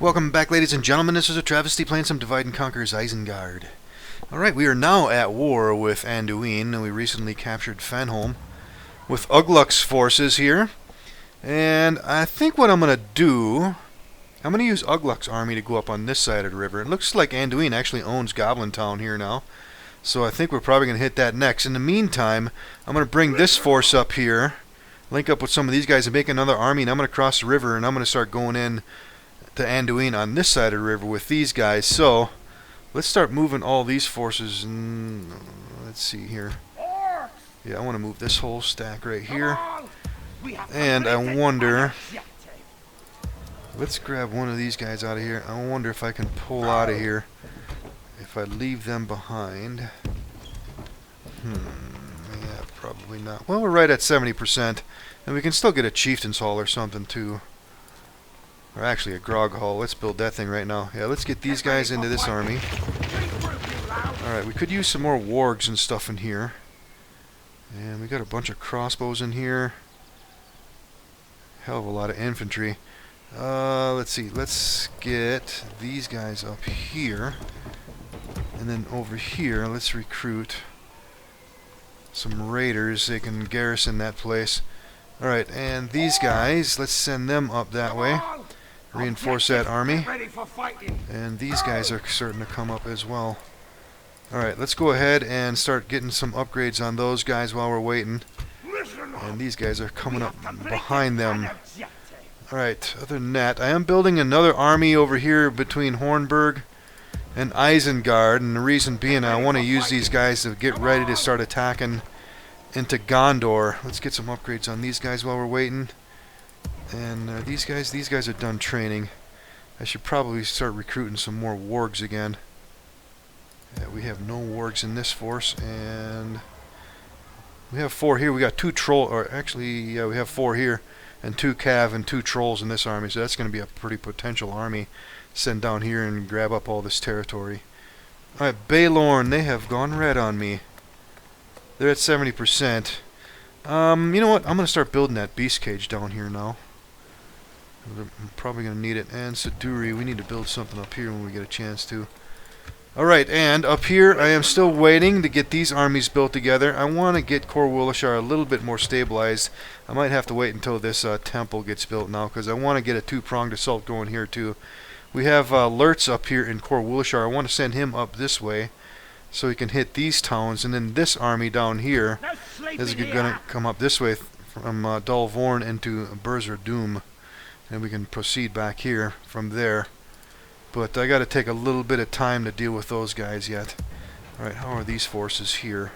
Welcome back, ladies and gentlemen. This is AhTravesty playing some Divide and Conquer's Isengard. Alright, we are now at war with Anduin, and we recently captured Fenholm with Ugluk's forces here. And I think what I'm going to do, I'm going to use Ugluk's army to go up on this side of the river. It looks like Anduin actually owns Goblin Town here now, so I think we're probably going to hit that next. In the meantime, I'm going to bring this force up here, link up with some of these guys and make another army, and I'm going to cross the river and I'm going to start going in to Anduin on this side of the river with these guys. So let's start moving all these forces. And let's see here. Yeah, I want to move this whole stack right here. And I wonder, let's grab one of these guys out of here. I wonder if I can pull out of here if I leave them behind. Yeah, probably not. Well, we're right at 70%, and we can still get a chieftain's hall or something too. Or actually a grog hall. Let's build that thing right now. Yeah, let's get these guys into this army. Alright, we could use some more wargs and stuff in here. And we got a bunch of crossbows in here. Hell of a lot of infantry. Let's see. Let's get these guys up here. And then over here, let's recruit some raiders. They can garrison that place. Alright, and these guys, let's send them up that way. Reinforce that army. And these guys are starting to come up as well. Alright, let's go ahead and start getting some upgrades on those guys while we're waiting. And these guys are coming up behind them. Alright, other than that, I am building another army over here between Hornburg and Isengard. And the reason being, I want to use these guys to get ready to start attacking into Gondor. Let's get some upgrades on these guys while we're waiting. And these guys are done training. I should probably start recruiting some more wargs again. Yeah, we have no wargs in this force, and we have 4 here. We got 2 troll, or actually, yeah, we have 4 here, and 2 cav and 2 trolls in this army. So that's going to be a pretty potential army. Send down here and grab up all this territory. All right, Baelorn, they have gone red on me. They're at 70%. You know what? I'm going to start building that beast cage down here now. I'm probably going to need it. And Siduri, we need to build something up here when we get a chance to. Alright, and up here, I am still waiting to get these armies built together. I want to get Corwillishar a little bit more stabilized. I might have to wait until this temple gets built now, because I want to get a 2-pronged assault going here too. We have Lurtz up here in Corwillishar. I want to send him up this way, so he can hit these towns, and then this army down here is going to come up this way from Dulvorn into Berzer Doom, and we can proceed back here from there. But I got to take a little bit of time to deal with those guys yet. Alright, how are these forces here?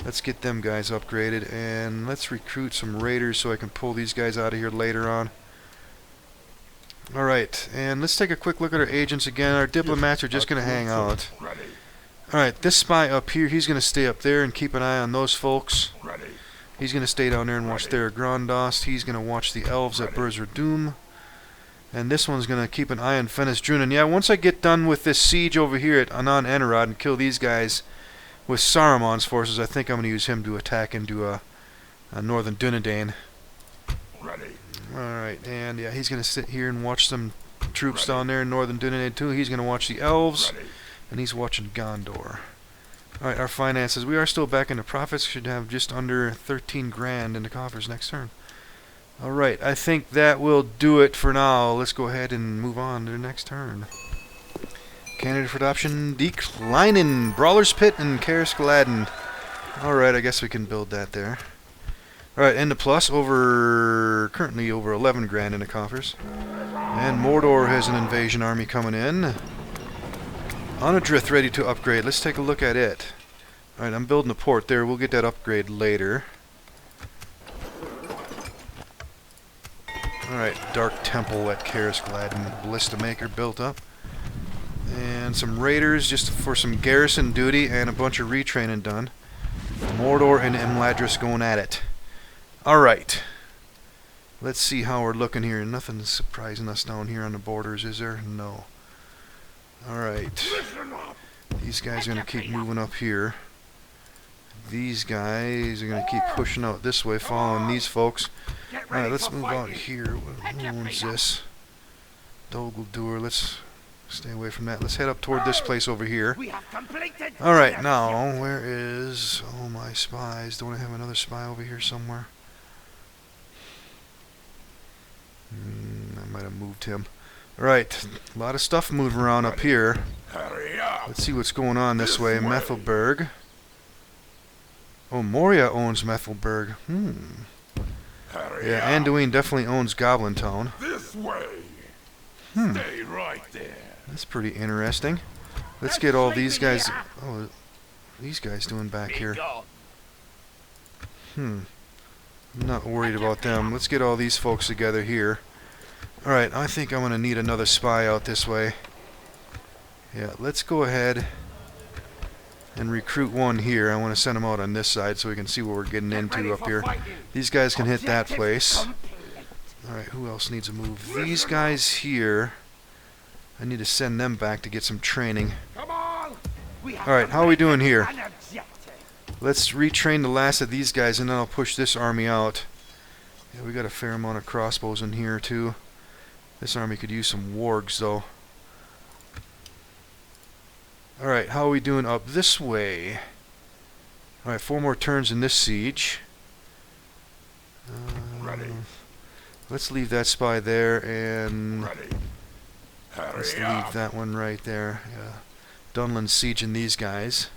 Let's get them guys upgraded, and let's recruit some raiders so I can pull these guys out of here later on. Alright, and let's take a quick look at our agents again. Our diplomats are just going to hang out. Alright, this spy up here, he's going to stay up there and keep an eye on those folks. He's going to stay down there and watch their Grondost. He's going to watch the elves at Berzer Doom. And this one's going to keep an eye on Fennis Drun. And yeah, once I get done with this siege over here at Anan Enarad and kill these guys with Saruman's forces, I think I'm going to use him to attack into northern Dunedain. Alright, and yeah, he's going to sit here and watch some troops down there in northern Dunedain too. He's going to watch the elves. And he's watching Gondor. Alright, our finances. We are still back into profits. Should have just under 13 grand in the coffers next turn. Alright, I think that will do it for now. Let's go ahead and move on to the next turn. Candidate for adoption declining. Brawler's Pit and Karis Gladden. Alright, I guess we can build that there. Alright, and the plus currently over 11 grand in the coffers. And Mordor has an invasion army coming in. Onadrith ready to upgrade. Let's take a look at it. Alright, I'm building a port there. We'll get that upgrade later. Alright, Dark Temple at Karis Gladden. Ballista Maker built up. And some raiders just for some garrison duty and a bunch of retraining done. Mordor and Imladris going at it. Alright. Let's see how we're looking here. Nothing's surprising us down here on the borders, is there? No. Alright. These guys are going to keep moving up here. These guys are going to keep pushing out this way, following these folks. Alright, let's move out here. Who owns this? Dogeldur, let's stay away from that. Let's head up toward this place over here. Alright, now, where is... Oh, my spies. Don't I have another spy over here somewhere? I might have moved him. Alright, a lot of stuff moving around up here. Let's see what's going on this way. Methelberg. Oh, Moria owns Methelberg. Yeah, Anduin definitely owns Goblin Town. This way. Stay right there. That's pretty interesting. Let's get all these guys... Oh, these guys doing back here? I'm not worried about them. Let's get all these folks together here. Alright, I think I'm going to need another spy out this way. Yeah, let's go ahead and recruit one here. I want to send him out on this side so we can see what we're getting into up here. These guys can hit that place. Alright, who else needs a move? These guys here, I need to send them back to get some training. Alright, how are we doing here? Let's retrain the last of these guys and then I'll push this army out. Yeah, we got a fair amount of crossbows in here too. This army could use some wargs though. Alright, how are we doing up this way? Alright, 4 more turns in this siege. Let's leave that spy there and let's leave that one right there. Yeah. Dunland's sieging these guys.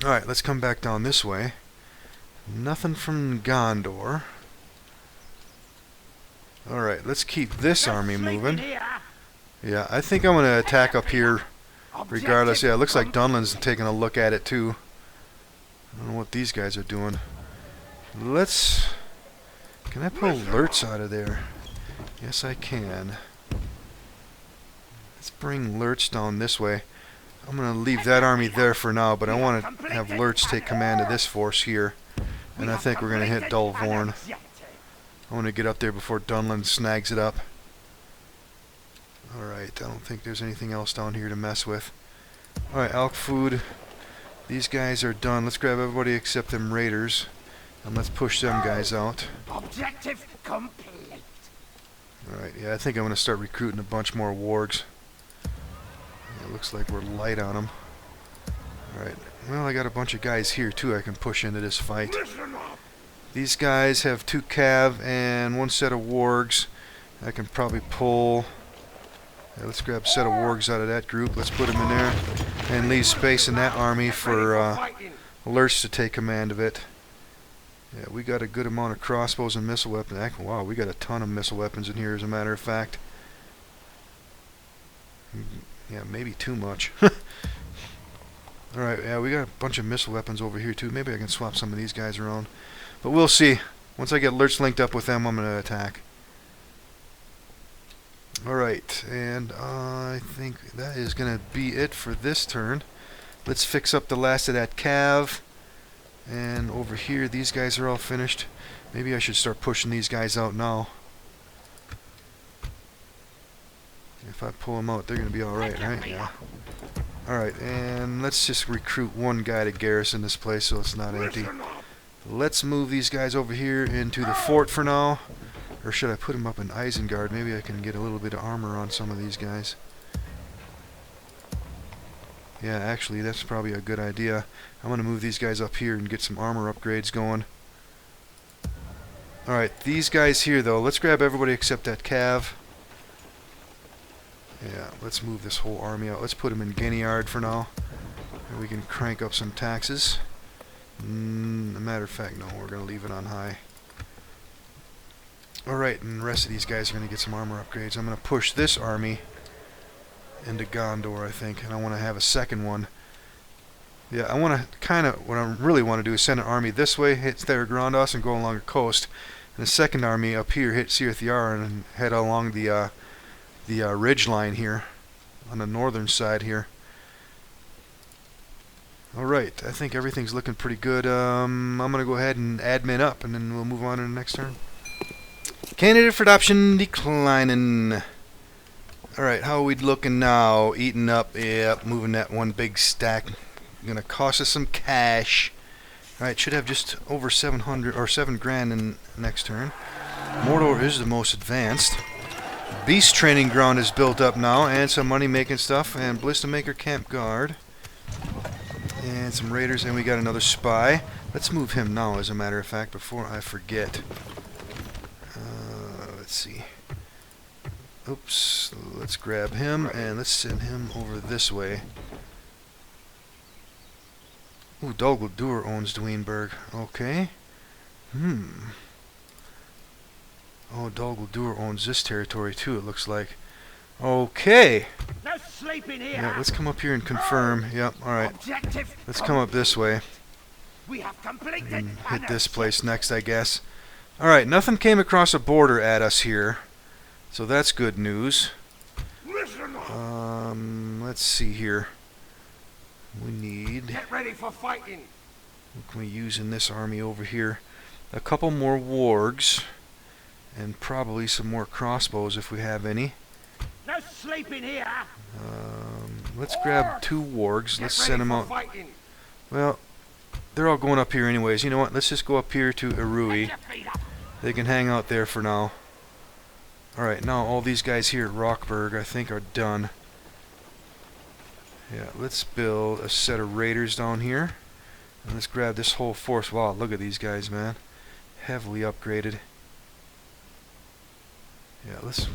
Alright, let's come back down this way. Nothing from Gondor. Alright, let's keep this army moving. Yeah, I think I'm going to attack up here regardless. Yeah, it looks like Dunland's taking a look at it too. I don't know what these guys are doing. Let's... Can I pull Lurtz out of there? Yes, I can. Let's bring Lurtz down this way. I'm going to leave that army there for now, but I want to have Lurtz take command of this force here. And I think we're going to hit Dulvorn. I want to get up there before Dunland snags it up. Alright, I don't think there's anything else down here to mess with. Alright, elk food. These guys are done. Let's grab everybody except them raiders. And let's push them guys out. Objective complete. Alright, yeah, I think I'm going to start recruiting a bunch more wargs. Yeah, it looks like we're light on them. Alright, well, I got a bunch of guys here too I can push into this fight. These guys have 2 cav and 1 set of wargs. I can probably pull... Yeah, let's grab a set of wargs out of that group. Let's put them in there and leave space in that army for Lurtz to take command of it. Yeah, we got a good amount of crossbows and missile weapons. Wow, we got a ton of missile weapons in here, as a matter of fact. Yeah, maybe too much. Alright, yeah, we got a bunch of missile weapons over here too. Maybe I can swap some of these guys around. But we'll see. Once I get Lurtz linked up with them, I'm going to attack. Alright, and I think that is going to be it for this turn. Let's fix up the last of that cav. And over here, these guys are all finished. Maybe I should start pushing these guys out now. If I pull them out, they're going to be alright, right? Yeah. Alright, and let's just recruit one guy to garrison this place so it's not empty. Let's move these guys over here into the fort for now. Or should I put them up in Isengard? Maybe I can get a little bit of armor on some of these guys. Yeah, actually, that's probably a good idea. I'm going to move these guys up here and get some armor upgrades going. Alright, these guys here, though. Let's grab everybody except that cav. Yeah, let's move this whole army out. Let's put them in Guineard for now. And we can crank up some taxes. As a matter of fact, no, we're going to leave it on high. Alright, and the rest of these guys are going to get some armor upgrades. I'm going to push this army into Gondor, I think, and I want to have a second one. Yeah, I want to kind of, what I really want to do is send an army this way, hit Theragrandus, and go along the coast. And the second army up here hit Cirith and head along the ridge line here, on the northern side here. Alright, I think everything's looking pretty good. I'm going to go ahead and admin up, and then we'll move on to the next turn. Candidate for adoption declining. Alright, how are we looking now? Eating up, yep, moving that one big stack. Gonna cost us some cash. Alright, should have just over 700 or 7 grand in next turn. Mordor is the most advanced. Beast training ground is built up now, and some money making stuff, and Ballista Maker Camp Guard, and some raiders, and we got another spy. Let's move him now, as a matter of fact, before I forget. Let's see. Oops. Let's grab him, and let's send him over this way. Ooh, Dol Guldur owns Dweenburg. Okay. Oh, Dol Guldur owns this territory too, it looks like. Okay. No sleeping here. Yeah, let's come up here and confirm. Yep, alright. Objective Let's come up this way We have completed and hit an this place next, I guess. Alright, nothing came across a border at us here. So that's good news. Listen up. Let's see here. We need... Get ready for fighting. What can we use in this army over here? A couple more wargs. And probably some more crossbows if we have any. No sleeping here. Let's grab 2 wargs. Let's send them out. Fighting. Well, they're all going up here anyways. You know what? Let's just go up here to Get Irui. your feet up. They can hang out there for now. Alright, now all these guys here at Rockburg, I think, are done. Yeah, let's build a set of raiders down here. And let's grab this whole force. Wow, look at these guys, man. Heavily upgraded. Yeah, let's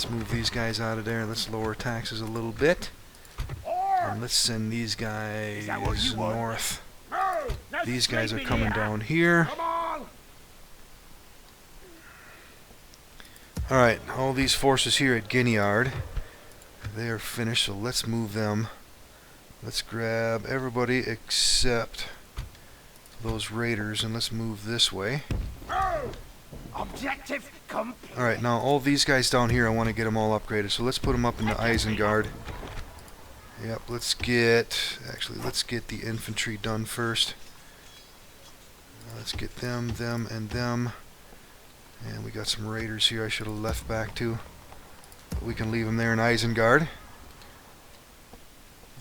move these guys out of there. Let's lower taxes a little bit. And let's send these guys north. No These guys are sleeping coming here. down here. Come on. Alright, all these forces here at Guineard, they are finished, so let's move them. Let's grab everybody except those raiders, and let's move this way. Objective complete. Alright, now all these guys down here, I want to get them all upgraded, so let's put them up into Isengard. Yep, let's get the infantry done first. Let's get them, and them. And we got some raiders here I should have left back to. But we can leave them there in Isengard.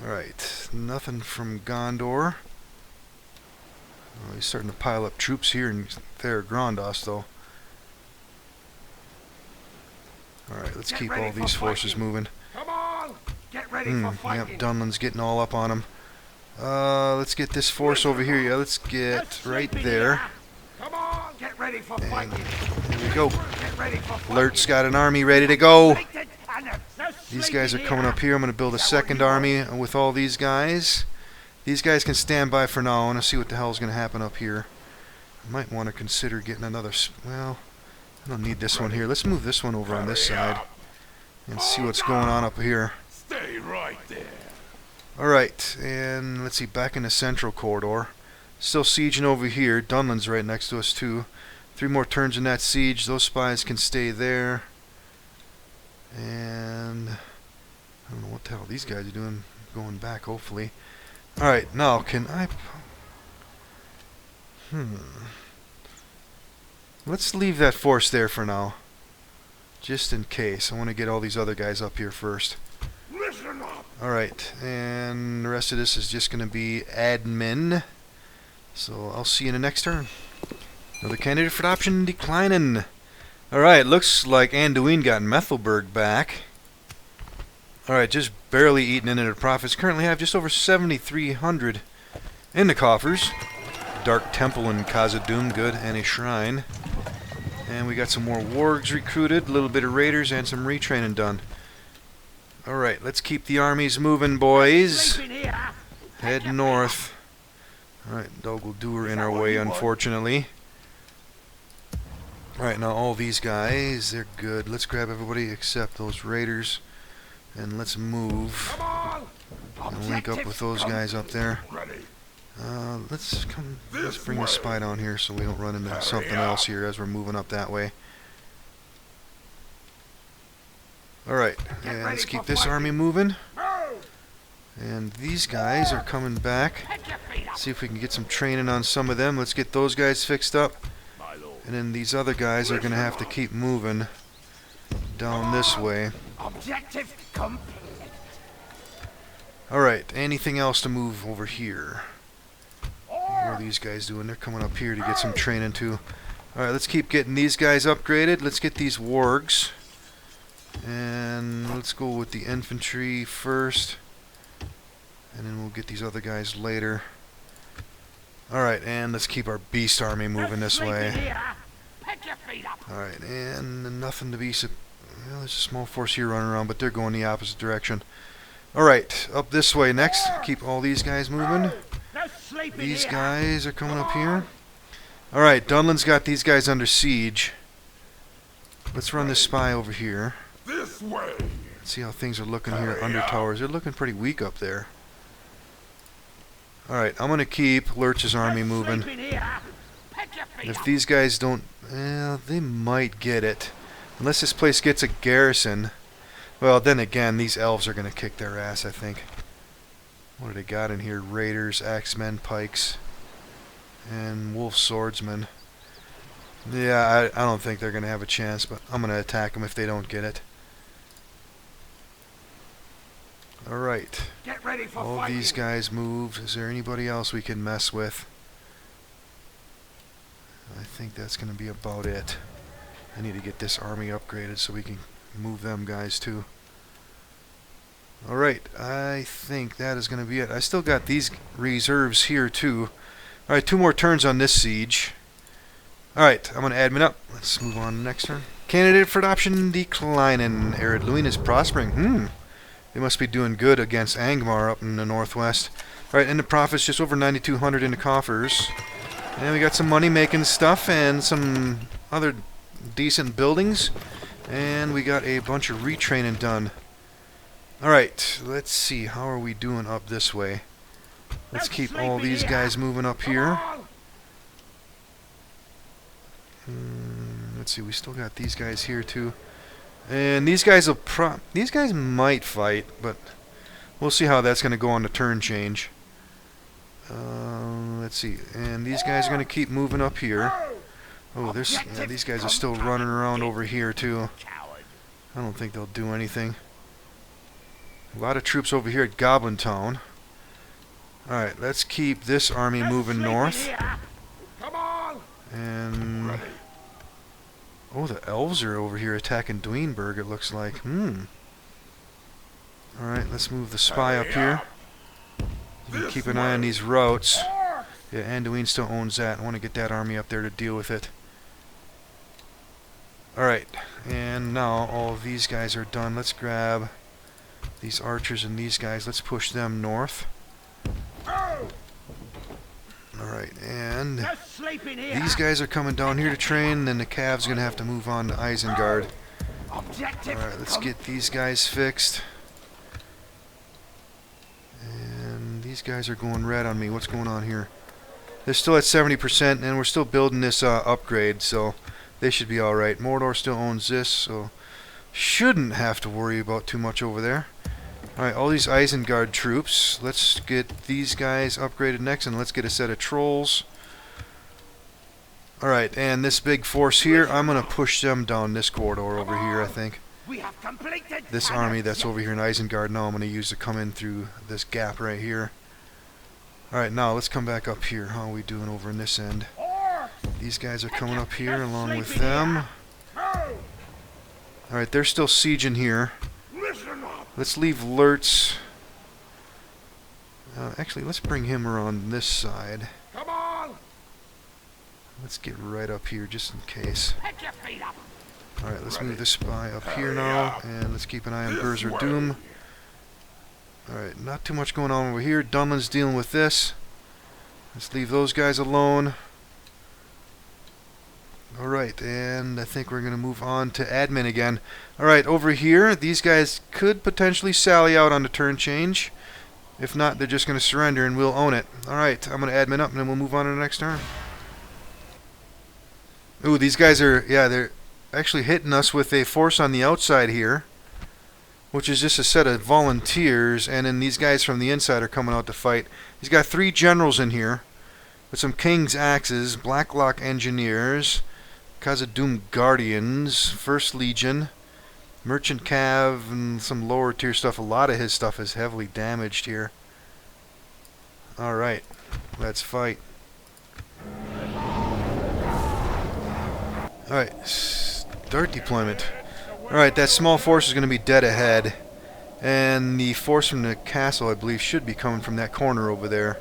Alright, nothing from Gondor. Oh, he's starting to pile up troops here in there at Grondos, though. Alright, let's keep all these forces moving. Come on. Get ready for fighting. Yep, Dunland's getting all up on him. Let's get this force over here. Yeah, let's get right there. Come on. Get ready for fighting. Here we go. Get ready for fighting. Alert's got an army ready to go. No These guys are sleeping coming here. up here. I'm going to build a second army with all these guys. These guys can stand by for now. I want to see what the hell is going to happen up here. I might want to consider getting another... Well, I don't need this one here. Let's move this one over on this side and see what's going on up here. Stay right there. Alright, and let's see, back in the central corridor. Still sieging over here. Dunland's right next to us too. 3 more turns in that siege. Those spies can stay there. And I don't know what the hell these guys are doing. Going back, hopefully. Alright, now can I... Let's leave that force there for now. Just in case. I want to get all these other guys up here first. Listen up. Alright, and the rest of this is just going to be admin. So I'll see you in the next turn. Another candidate for adoption declining. Alright, looks like Anduin got Methelburg back. Alright, just barely eating into the profits. Currently have just over 7,300 in the coffers. Dark Temple in Khazad-dûm, good, and a shrine. And we got some more wargs recruited, a little bit of raiders, and some retraining done. Alright, let's keep the armies moving, boys. Sleeping here. Head north. Alright, Dol Guldur in our way, unfortunately. Alright, now all these guys, they're good. Let's grab everybody except those raiders. And let's move. Come on. And link up with those guys up there. Ready. Let's bring the spy down here so we don't run into something else here as we're moving up that way. Alright, and let's keep this army moving. And these guys are coming back. See if we can get some training on some of them. Let's get those guys fixed up. My lord. And then these other guys are going to have to keep moving down this way. Objective complete. Alright, anything else to move over here? What are these guys doing? They're coming up here to get some training too. Alright, let's keep getting these guys upgraded. Let's get these wargs. And let's go with the infantry first. And then we'll get these other guys later. Alright, and let's keep our beast army moving this way. Alright, and nothing to be... Well, there's a small force here running around, but they're going the opposite direction. Alright, up this way next. Keep all these guys moving. These guys are coming up here. Alright, Dunland's got these guys under siege. Let's run this spy over here. This way. Let's see how things are looking here under towers. They're looking pretty weak up there. Alright, I'm going to keep Lurch's army moving. If these guys don't... they might get it. Unless this place gets a garrison. Well, then again, these elves are going to kick their ass, I think. What do they got in here? Raiders, axemen, pikes, and wolf swordsmen. Yeah, I don't think they're going to have a chance, but I'm going to attack them if they don't get it. Alright. All these guys moved. Is there anybody else we can mess with? I think that's going to be about it. I need to get this army upgraded so we can move them guys too. Alright, I think that is going to be it. I still got these reserves here too. Alright, 2 more turns on this siege. Alright, I'm going to admin up. Let's move on to the next turn. Candidate for adoption declining. Arid Luin is prospering. They must be doing good against Angmar up in the northwest. Alright, and the profits just over 9,200 in the coffers. And we got some money making stuff and some other decent buildings. And we got a bunch of retraining done. Alright, let's see. How are we doing up this way? Let's keep all these guys moving up here. Let's see, we still got these guys here too. And these guys will these guys might fight, but we'll see how that's going to go on the turn change. Let's see. And these guys are going to keep moving up here. Oh, there's these guys are still running around over here too. I don't think they'll do anything. A lot of troops over here at Goblin Town. Alright, let's keep this army moving north. And... oh, the elves are over here attacking Dweenburg, it looks like. Alright, let's move the spy up here. Keep an eye on these routes. Yeah, Anduin still owns that. I want to get that army up there to deal with it. Alright, and now all of these guys are done. Let's grab these archers and these guys. Let's push them north. Alright, and these guys are coming down here to train, then the Cav's going to have to move on to Isengard. Alright, let's get these guys fixed. And these guys are going red on me. What's going on here? They're still at 70%, and we're still building this upgrade, so they should be alright. Mordor still owns this, so shouldn't have to worry about too much over there. Alright, all these Isengard troops. Let's get these guys upgraded next, and let's get a set of trolls. Alright, and this big force here, I'm going to push them down this corridor over here, I think. This army that's over here in Isengard now, I'm going to use to come in through this gap right here. Alright, now let's come back up here. How are we doing over in this end? These guys are coming up here along with them. Alright, they're still sieging here. Let's leave Lurtz. Actually, let's bring him around this side. Let's get right up here just in case. Alright, let's move this spy up here now. And let's keep an eye on Berser Doom. Alright, not too much going on over here. Dunland's dealing with this. Let's leave those guys alone. Alright, and I think we're going to move on to admin again. Alright, over here, these guys could potentially sally out on the turn change. If not, they're just going to surrender and we'll own it. Alright, I'm going to admin up and then we'll move on to the next turn. Ooh, these guys are, yeah, they're actually hitting us with a force on the outside here, which is just a set of volunteers, and then these guys from the inside are coming out to fight. He's got 3 generals in here with some King's Axes, Blacklock Engineers, Khazad-dûm Guardians, 1st Legion, Merchant Cav, and some lower tier stuff. A lot of his stuff is heavily damaged here. Alright, let's fight. Alright, start deployment. Alright, that small force is going to be dead ahead. And the force from the castle, I believe, should be coming from that corner over there.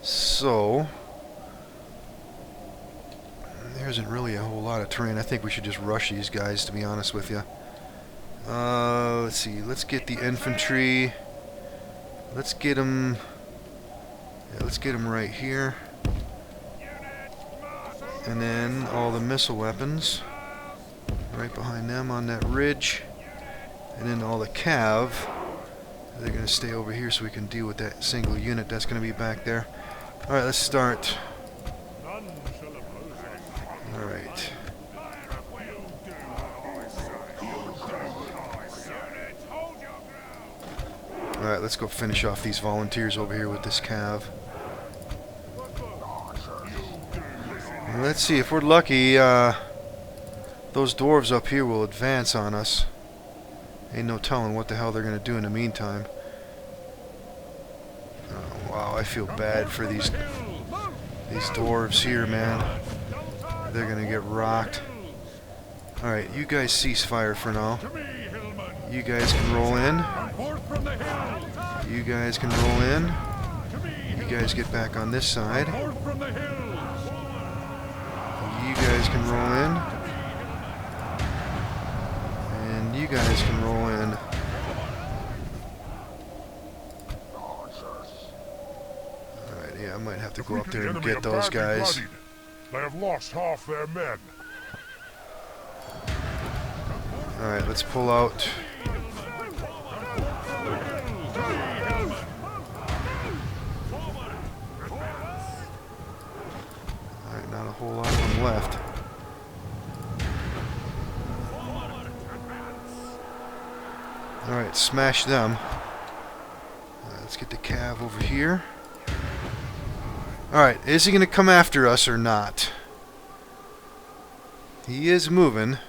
So, there isn't really a whole lot of terrain. I think we should just rush these guys, to be honest with you. Let's see. Let's get the infantry. Let's get them... Yeah, let's get them right here. And then all the missile weapons right behind them on that ridge. And then all the cav, they're going to stay over here so we can deal with that single unit that's going to be back there. Alright, let's start. Alright. Alright, let's go finish off these volunteers over here with this cav. Let's see, if we're lucky, those dwarves up here will advance on us. Ain't no telling what the hell they're going to do in the meantime. Oh, wow, I feel bad for these dwarves here, man. They're going to get rocked. Alright, you guys cease fire for now. You guys can roll in. You guys can roll in. You guys get back on this side. You guys can roll in. And you guys can roll in. Alright, yeah, I might have to go up there and get those guys. They have lost half their men. Alright, let's pull out. Alright, not a whole lot of them left. Alright, smash them. Let's get the cav over here. Alright, is he going to come after us or not? He is moving.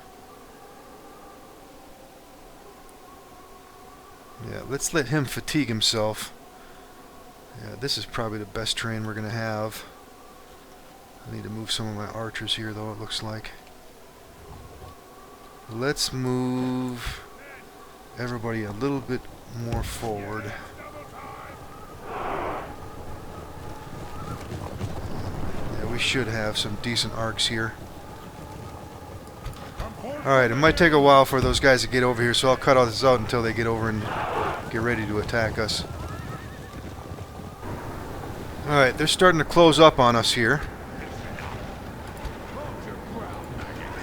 Yeah, let's let him fatigue himself. Yeah, this is probably the best terrain we're going to have. I need to move some of my archers here, though, it looks like. Let's move everybody a little bit more forward. Yeah, we should have some decent arcs here. Alright, it might take a while for those guys to get over here, so I'll cut all this out until they get over and get ready to attack us. Alright, they're starting to close up on us here.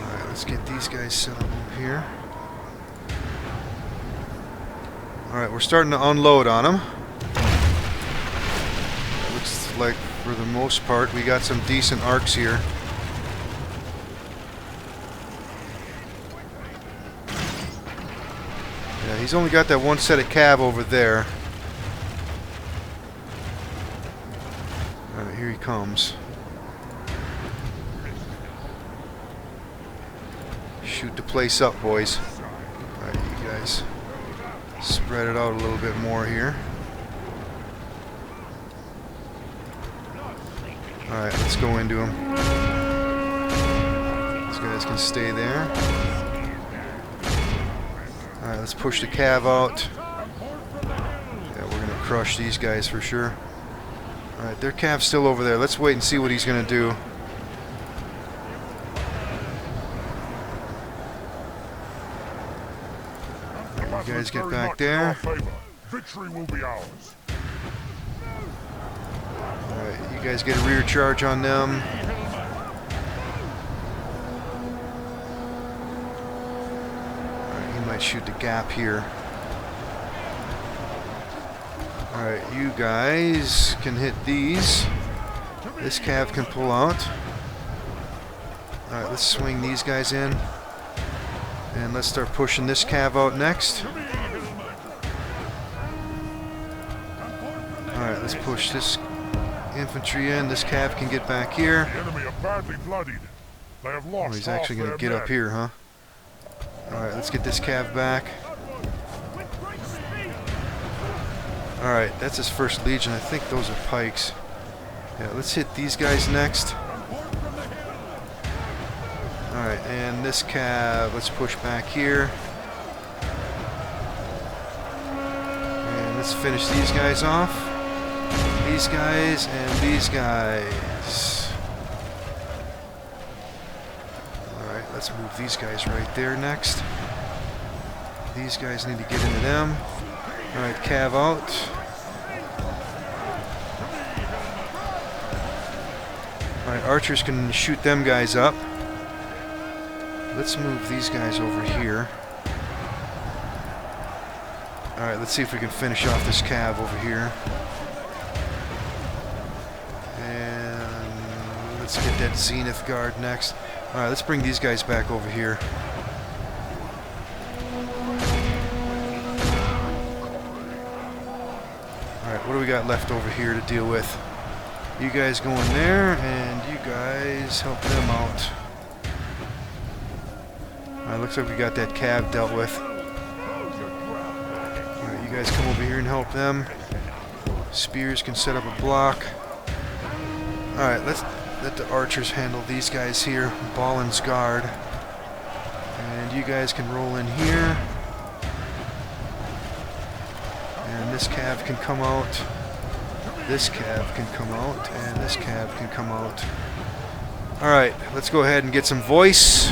Alright, let's get these guys set up over here. Alright, we're starting to unload on them. Looks like, for the most part, we got some decent arcs here. Yeah, he's only got that one set of cav over there. Alright, here he comes. Shoot the place up, boys. Alright, you guys spread it out a little bit more here. Alright, let's go into him. These guys can stay there. Alright, let's push the cav out. Yeah, we're going to crush these guys for sure. Alright, their cav's still over there. Let's wait and see what he's going to do. You guys get back there. Victory will be ours. Alright, you guys get a rear charge on them. Alright, he might shoot the gap here. Alright, you guys can hit these. This cav can pull out. Alright, let's swing these guys in. And let's start pushing this cav out next. Alright, let's push this infantry in. This cav can get back here. The enemy are badly bloodied. They have lost. Oh, he's actually going to get up here, huh? Alright, let's get this cav back. Alright, that's his first legion. I think those are pikes. Yeah, let's hit these guys next. Alright, and this cav, let's push back here. And let's finish these guys off. These guys and these guys. Alright, let's move these guys right there next. These guys need to get into them. Alright, cav out. Alright, archers can shoot them guys up. Let's move these guys over here. Alright, let's see if we can finish off this cav over here. And let's get that zenith guard next. Alright, let's bring these guys back over here. Alright, what do we got left over here to deal with? You guys go in there, and you guys help them out. Alright, looks like we got that cav dealt with. Alright, you guys come over here and help them. Spears can set up a block. Alright, let's let the archers handle these guys here. Ballin's guard. And you guys can roll in here. And this cav can come out. This cav can come out, and this cav can come out. Alright, let's go ahead and get some voice.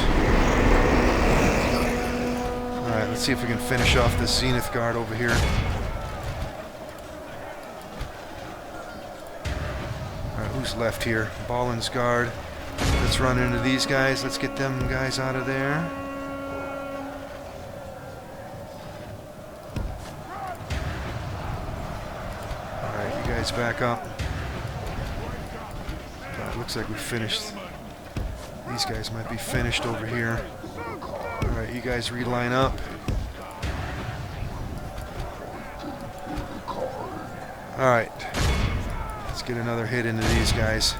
Alright, let's see if we can finish off this zenith guard over here. Alright, who's left here? Ballin's guard. Let's run into these guys. Let's get them guys out of there. Back up. Looks like we finished. These guys might be finished over here. Alright, you guys reline up. Alright. Let's get another hit into these guys.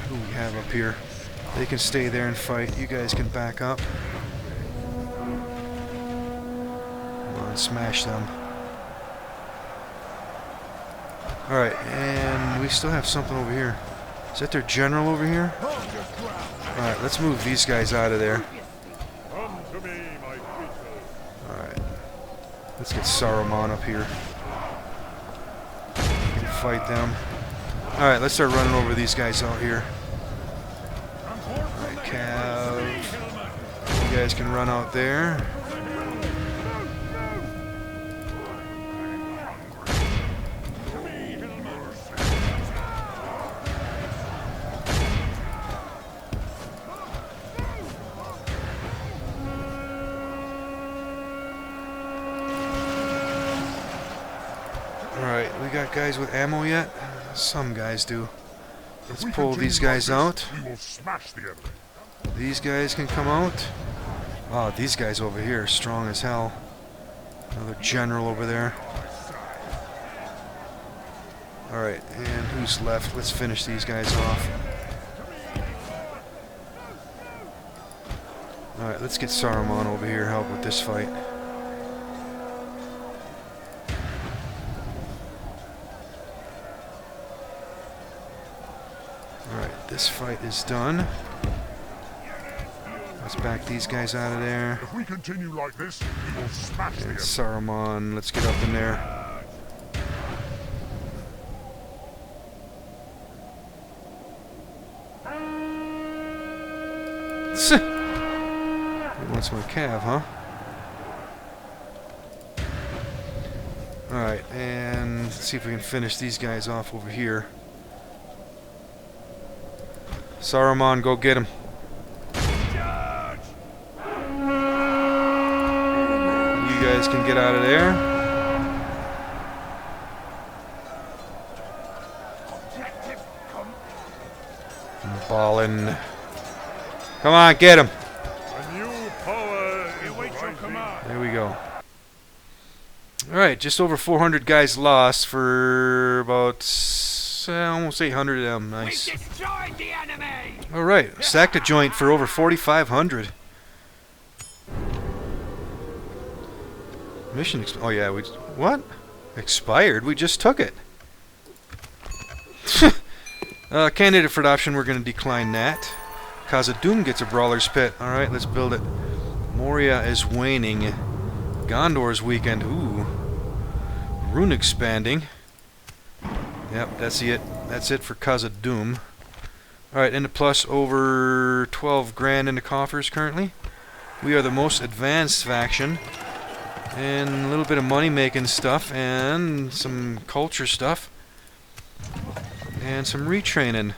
Who we have up here? They can stay there and fight. You guys can back up. Smash them. Alright, and we still have something over here. Is that their general over here? Alright, let's move these guys out of there. Alright. Let's get Saruman up here. We can fight them. Alright, let's start running over these guys out here. Alright, cav. You guys can run out there. Alright, we got guys with ammo yet? Some guys do. Let's pull these guys out. These guys can come out. Oh, these guys over here are strong as hell. Another general over there. Alright, and who's left? Let's finish these guys off. Alright, let's get Saruman over here to help with this fight. Alright, this fight is done. Let's back these guys out of there. If we continue like this, we will smash And them. Saruman, let's get up in there. He wants my cav, huh? Alright, and let's see if we can finish these guys off over here. Saruman, go get him. You guys can get out of there. Ballin'. Come on, get him. A new power awaits your command. There we go. Alright, just over 400 guys lost for about almost 800 of them. Nice. Destroyed the enemy! Alright, sacked a joint for over 4,500. Mission oh yeah, we... What? Expired? We just took it. Candidate for adoption, we're going to decline that. Khazad-dûm gets a brawler's pit. Alright, let's build it. Moria is waning. Gondor's weakened. Ooh. Rune expanding. Yep, that's it. That's it for Khazad-dûm. Alright, and a plus over 12 grand in the coffers currently. We are the most advanced faction. And a little bit of money making stuff. And some culture stuff. And some retraining.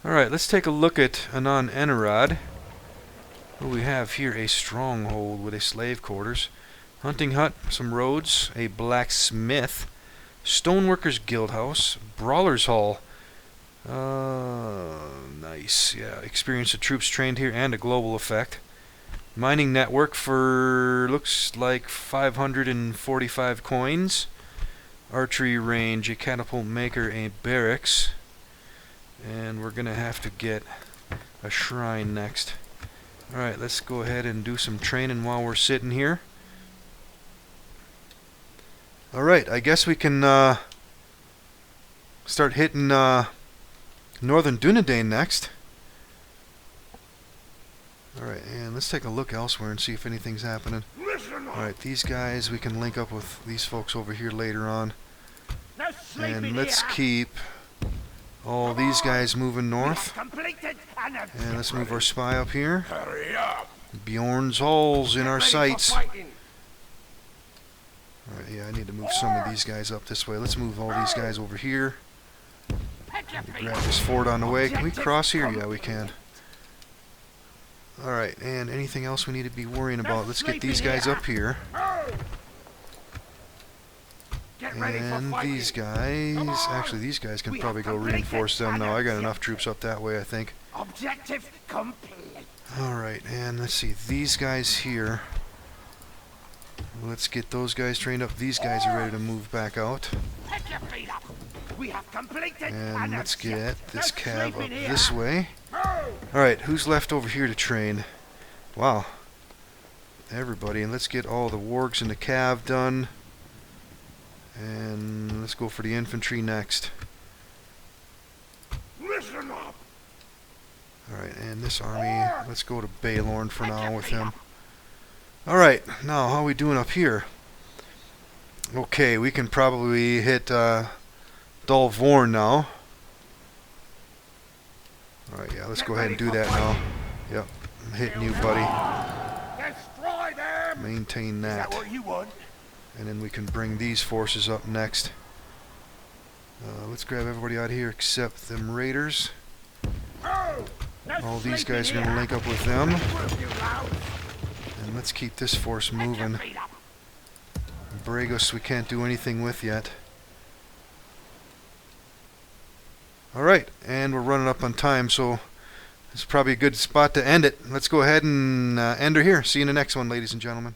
Alright, let's take a look at Anon Enerad. What do we have here? A stronghold with a slave quarters. Hunting hut, some roads, a blacksmith. Stoneworkers Guildhouse. Brawler's Hall. Nice. Yeah, experience of troops trained here and a global effect. Mining network for looks like 545 coins. Archery range, a catapult maker, a barracks. And we're gonna have to get a shrine next. Alright, let's go ahead and do some training while we're sitting here. Alright, I guess we can start hitting Northern Dunedain next. Alright, and let's take a look elsewhere and see if anything's happening. Alright, these guys, we can link up with these folks over here later on. And let's keep all these guys moving north. And let's move our spy up here. Hurry up. Bjorn's Hall's in our sights. Alright, yeah, I need to move some of these guys up this way. Let's move all these guys over here. Grab this fort on the way. Can we cross here? Yeah, we can. Alright, and anything else we need to be worrying about? Let's get these guys up here. And these guys... Actually, these guys can probably go reinforce them now. I got enough troops up that way, I think. Objective complete. Alright, and let's see. These guys here. Let's get those guys trained up. These guys are ready to move back out. We have completed. And let's get this cav up this way. Alright, who's left over here to train? Wow. Everybody. And let's get all the wargs and the cav done. And let's go for the infantry next. Listen up. Alright, and this army, let's go to Baelorn for now with him. Alright, now how are we doing up here? Okay, we can probably hit Dulvorn now. Alright, yeah, let's go ahead and do that now. Yep, I'm hitting you, buddy. Destroy them. Maintain that. What you want? And then we can bring these forces up next. Let's grab everybody out of here except them raiders. All these guys are going to link up with them. And let's keep this force moving. Bragos we can't do anything with yet. Alright, and we're running up on time, so it's probably a good spot to end it. Let's go ahead and end her here. See you in the next one, ladies and gentlemen.